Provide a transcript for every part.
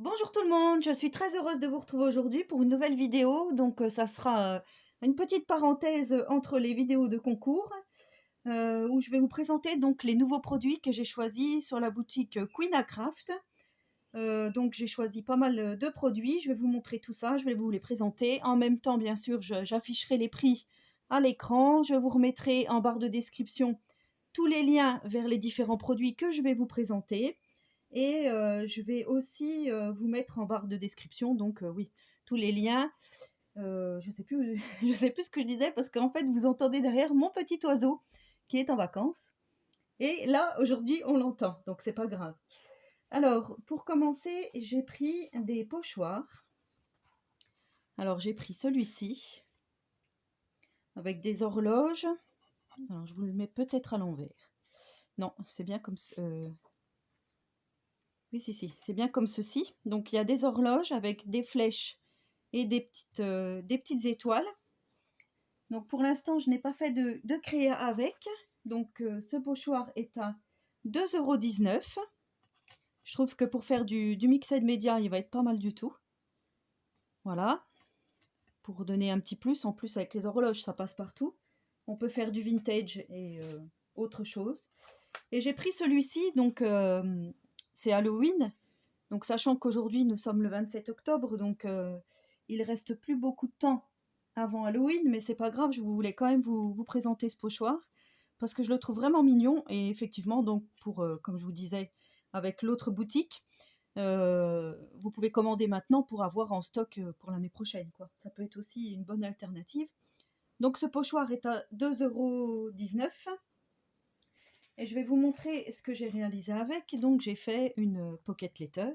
Bonjour tout le monde, je suis très heureuse de vous retrouver aujourd'hui pour une nouvelle vidéo. Donc ça sera une petite parenthèse entre les vidéos de concours où je vais vous présenter donc les nouveaux produits que j'ai choisis sur la boutique Queen à Craft. Donc j'ai choisi pas mal de produits, je vais vous montrer tout ça, je vais vous les présenter. En même temps, bien sûr, j'afficherai les prix à l'écran. Je vous remettrai en barre de description tous les liens vers les différents produits que je vais vous présenter. Et je vais aussi vous mettre en barre de description, donc oui, tous les liens. Je sais plus, je sais plus ce que je disais parce qu'en fait, vous entendez derrière mon petit oiseau qui est en vacances. Et là, aujourd'hui, on l'entend, donc c'est pas grave. Alors, pour commencer, j'ai pris des pochoirs. Alors, j'ai pris celui-ci avec des horloges. Alors, je vous le mets peut-être à l'envers. Non, c'est bien comme oui, si, c'est bien comme ceci. Donc, il y a des horloges avec des flèches et des petites étoiles. Donc, pour l'instant, je n'ai pas fait de créa avec. Donc, ce pochoir est à 2,19 €. Je trouve que pour faire du mixed media, il va être pas mal du tout. Voilà. Pour donner un petit plus. En plus, avec les horloges, ça passe partout. On peut faire du vintage et autre chose. Et j'ai pris celui-ci. Donc, c'est Halloween. Donc, sachant qu'aujourd'hui, nous sommes le 27 octobre. Donc, il reste plus beaucoup de temps avant Halloween. Mais c'est pas grave, je voulais quand même vous présenter ce pochoir. Parce que je le trouve vraiment mignon. Et effectivement, donc, pour, comme je vous disais, avec l'autre boutique, vous pouvez commander maintenant pour avoir en stock pour l'année prochaine, quoi. Ça peut être aussi une bonne alternative. Donc, ce pochoir est à 2,19 €. Et je vais vous montrer ce que j'ai réalisé avec. Donc, j'ai fait une pocket letter.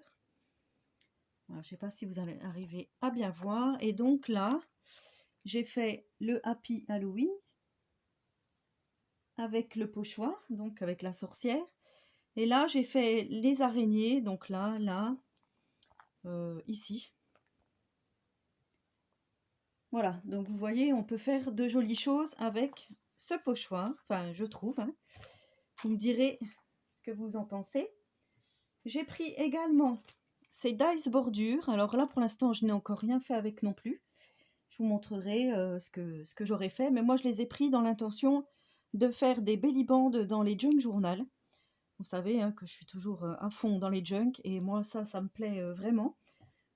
Voilà, je ne sais pas si vous allez arriver à bien voir. Et donc là, j'ai fait le Happy Halloween avec le pochoir, donc avec la sorcière. Et là, j'ai fait les araignées, donc là, ici. Voilà, donc vous voyez, on peut faire de jolies choses avec ce pochoir. Enfin, je trouve, hein. Vous me direz ce que vous en pensez. J'ai pris également ces dies bordures. Alors là, pour l'instant, je n'ai encore rien fait avec non plus. Je vous montrerai ce que j'aurais fait. Mais moi, je les ai pris dans l'intention de faire des belly bands dans les junk journal. Vous savez hein, que je suis toujours à fond dans les junk. Et moi, ça me plaît vraiment.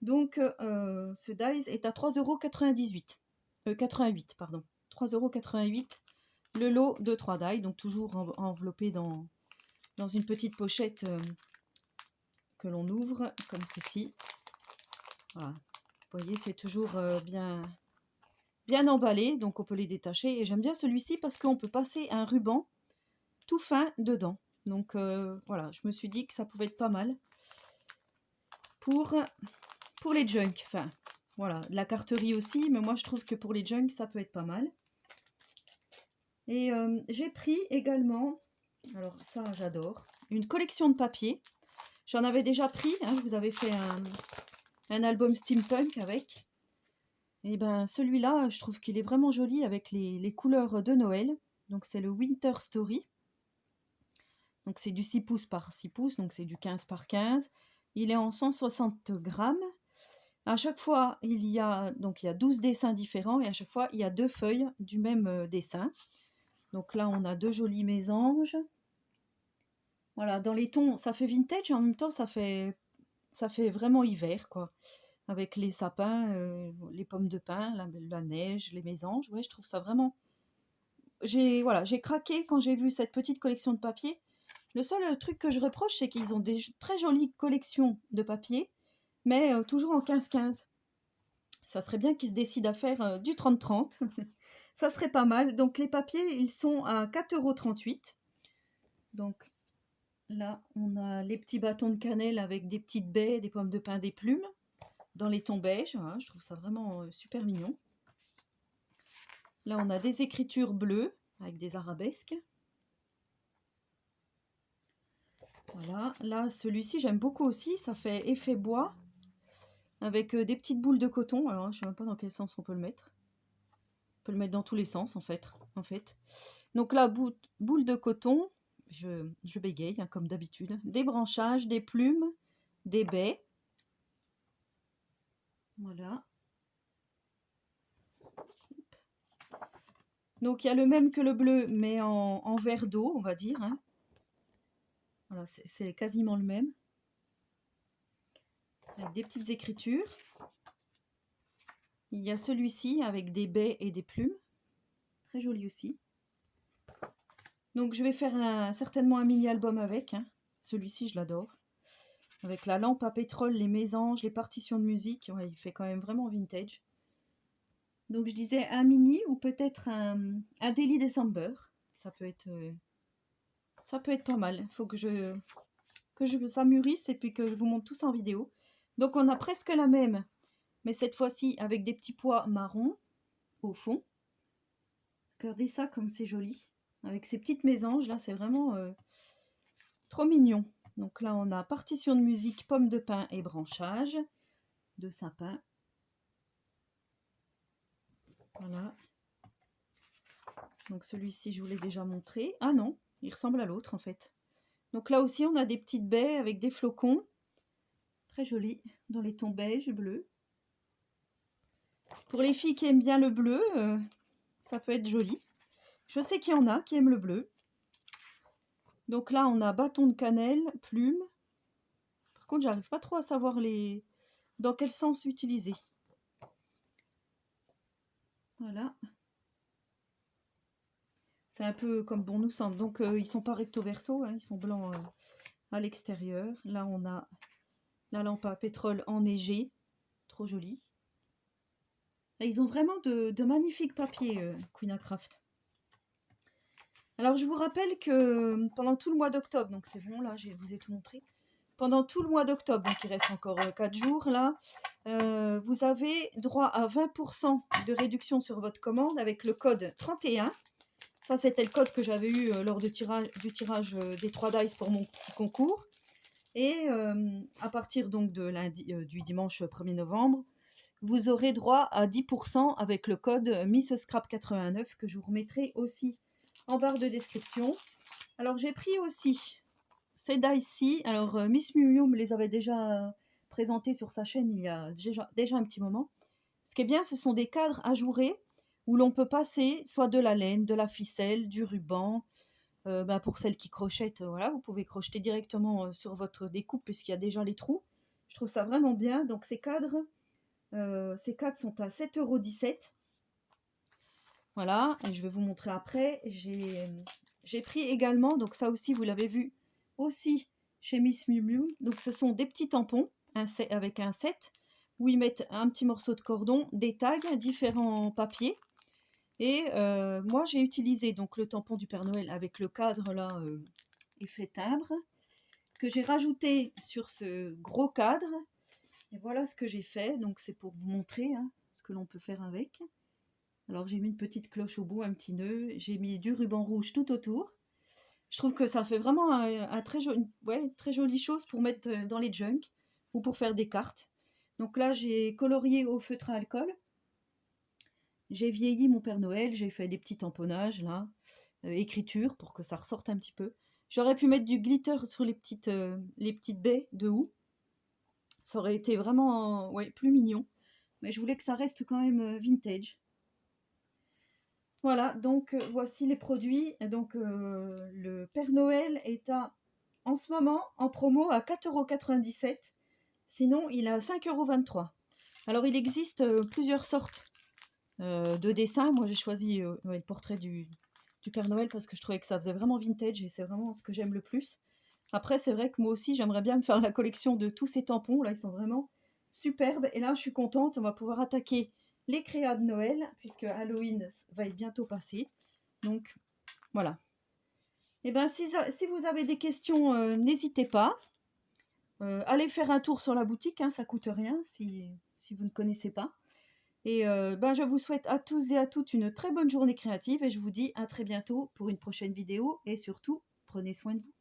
Donc, ce dies est à 3,98 €. 88, pardon. 3,88 € le lot de 3 dies. Donc, toujours enveloppé dans une petite pochette que l'on ouvre comme ceci. Voilà. Vous voyez, c'est toujours bien emballé, donc on peut les détacher. Et j'aime bien celui-ci parce qu'on peut passer un ruban tout fin dedans. Donc voilà, je me suis dit que ça pouvait être pas mal pour les junk. Enfin, voilà, la carterie aussi, mais moi je trouve que pour les junk, ça peut être pas mal. Et j'ai pris également, alors ça j'adore, une collection de papiers. J'en avais déjà pris, hein, je vous avais fait un album steampunk avec. Et ben celui-là, je trouve qu'il est vraiment joli avec les couleurs de Noël. Donc c'est le Winter Story. Donc c'est du 6 pouces par 6 pouces, donc c'est du 15 par 15. Il est en 160 grammes. À chaque fois, il y a 12 dessins différents et à chaque fois, il y a 2 feuilles du même dessin. Donc là, on a 2 jolis mésanges. Voilà, dans les tons, ça fait vintage et en même temps, ça fait vraiment hiver, quoi. Avec les sapins, les pommes de pin, la neige, les mésanges. Ouais, je trouve ça vraiment... J'ai craqué quand j'ai vu cette petite collection de papier. Le seul truc que je reproche, c'est qu'ils ont des très jolies collections de papier, mais toujours en 15-15. Ça serait bien qu'ils se décident à faire du 30-30. Ça serait pas mal. Donc les papiers, ils sont à 4,38 €. Donc là, on a les petits bâtons de cannelle avec des petites baies, des pommes de pin, des plumes, dans les tons beige. Hein, je trouve ça vraiment super mignon. Là, on a des écritures bleues avec des arabesques. Voilà, là, celui-ci, j'aime beaucoup aussi. Ça fait effet bois avec des petites boules de coton. Alors, je ne sais même pas dans quel sens on peut le mettre. On peut le mettre dans tous les sens, en fait. Donc là, boule de coton. Je bégaye, hein, comme d'habitude. Des branchages, des plumes, des baies. Voilà. Donc il y a le même que le bleu, mais en vert d'eau, on va dire, hein. Voilà, c'est quasiment le même. Avec des petites écritures. Il y a celui-ci avec des baies et des plumes. Très joli aussi. Donc je vais faire certainement un mini-album avec, hein. Celui-ci, je l'adore. Avec la lampe à pétrole, les mésanges, les partitions de musique. Ouais, il fait quand même vraiment vintage. Donc je disais un mini ou peut-être un Daily December. Ça peut être pas mal. Il faut que ça mûrisse et puis que je vous montre tout ça en vidéo. Donc on a presque la même, mais cette fois-ci avec des petits pois marrons au fond. Regardez ça comme c'est joli. Avec ces petites mésanges là, c'est vraiment trop mignon. Donc là on a partition de musique, pommes de pin et branchage de sapin. Voilà. Donc celui-ci je vous l'ai déjà montré. Ah non, il ressemble à l'autre en fait. Donc là aussi on a des petites baies avec des flocons. Très joli dans les tons beige, bleu. Pour les filles qui aiment bien le bleu, ça peut être joli. Je sais qu'il y en a qui aiment le bleu. Donc là, on a bâton de cannelle, plume. Par contre, j'arrive pas trop à savoir dans quel sens utiliser. Voilà. C'est un peu comme bon nous semble. Donc, ils sont pas recto verso, hein, ils sont blancs à l'extérieur. Là, on a la lampe à pétrole enneigée. Trop jolie. Et ils ont vraiment de magnifiques papiers, Queen Craft. Alors, je vous rappelle que pendant tout le mois d'octobre, donc c'est bon, là, je vous ai tout montré. Pendant tout le mois d'octobre, donc il reste encore 4 jours, là, vous avez droit à 20% de réduction sur votre commande avec le code 31. Ça, c'était le code que j'avais eu lors du tirage des 3 dice pour mon petit concours. Et à partir donc du dimanche 1er novembre, vous aurez droit à 10% avec le code MissScrap89 que je vous remettrai aussi en barre de description. Alors j'ai pris aussi ces dice-ci. Alors Miss Miu Miu me les avait déjà présentés sur sa chaîne il y a déjà un petit moment. Ce qui est bien, ce sont des cadres ajourés où l'on peut passer soit de la laine, de la ficelle, du ruban. Pour celles qui crochettent, voilà, vous pouvez crocheter directement sur votre découpe puisqu'il y a déjà les trous. Je trouve ça vraiment bien. Donc ces cadres sont à 7,17 €. Voilà, et je vais vous montrer après. J'ai pris également, donc ça aussi vous l'avez vu aussi chez Miss Miu Miu. Donc ce sont des petits tampons avec un set où ils mettent un petit morceau de cordon, des tags, différents papiers. Et moi j'ai utilisé donc le tampon du Père Noël avec le cadre là effet timbre que j'ai rajouté sur ce gros cadre. Et voilà ce que j'ai fait. Donc c'est pour vous montrer hein, ce que l'on peut faire avec. Alors j'ai mis une petite cloche au bout, un petit nœud. J'ai mis du ruban rouge tout autour. Je trouve que ça fait vraiment un très jolie chose pour mettre dans les junks ou pour faire des cartes. Donc là j'ai colorié au feutre à alcool. J'ai vieilli mon Père Noël, j'ai fait des petits tamponnages là, écriture pour que ça ressorte un petit peu. J'aurais pu mettre du glitter sur les petites baies de houx. Ça aurait été vraiment plus mignon. Mais je voulais que ça reste quand même vintage. Voilà, donc voici les produits. Donc le Père Noël est en ce moment en promo à 4,97 €. Sinon, il est à 5,23 €. Alors, il existe plusieurs sortes de dessins. Moi, j'ai choisi le portrait du Père Noël parce que je trouvais que ça faisait vraiment vintage et c'est vraiment ce que j'aime le plus. Après, c'est vrai que moi aussi, j'aimerais bien me faire la collection de tous ces tampons. Là, ils sont vraiment superbes. Et là, je suis contente. On va pouvoir attaquer les créas de Noël puisque Halloween va être bientôt passé. Donc, voilà. Et bien, si vous avez des questions, n'hésitez pas. Allez faire un tour sur la boutique, hein, ça coûte rien si vous ne connaissez pas. Et je vous souhaite à tous et à toutes une très bonne journée créative et je vous dis à très bientôt pour une prochaine vidéo et surtout, prenez soin de vous.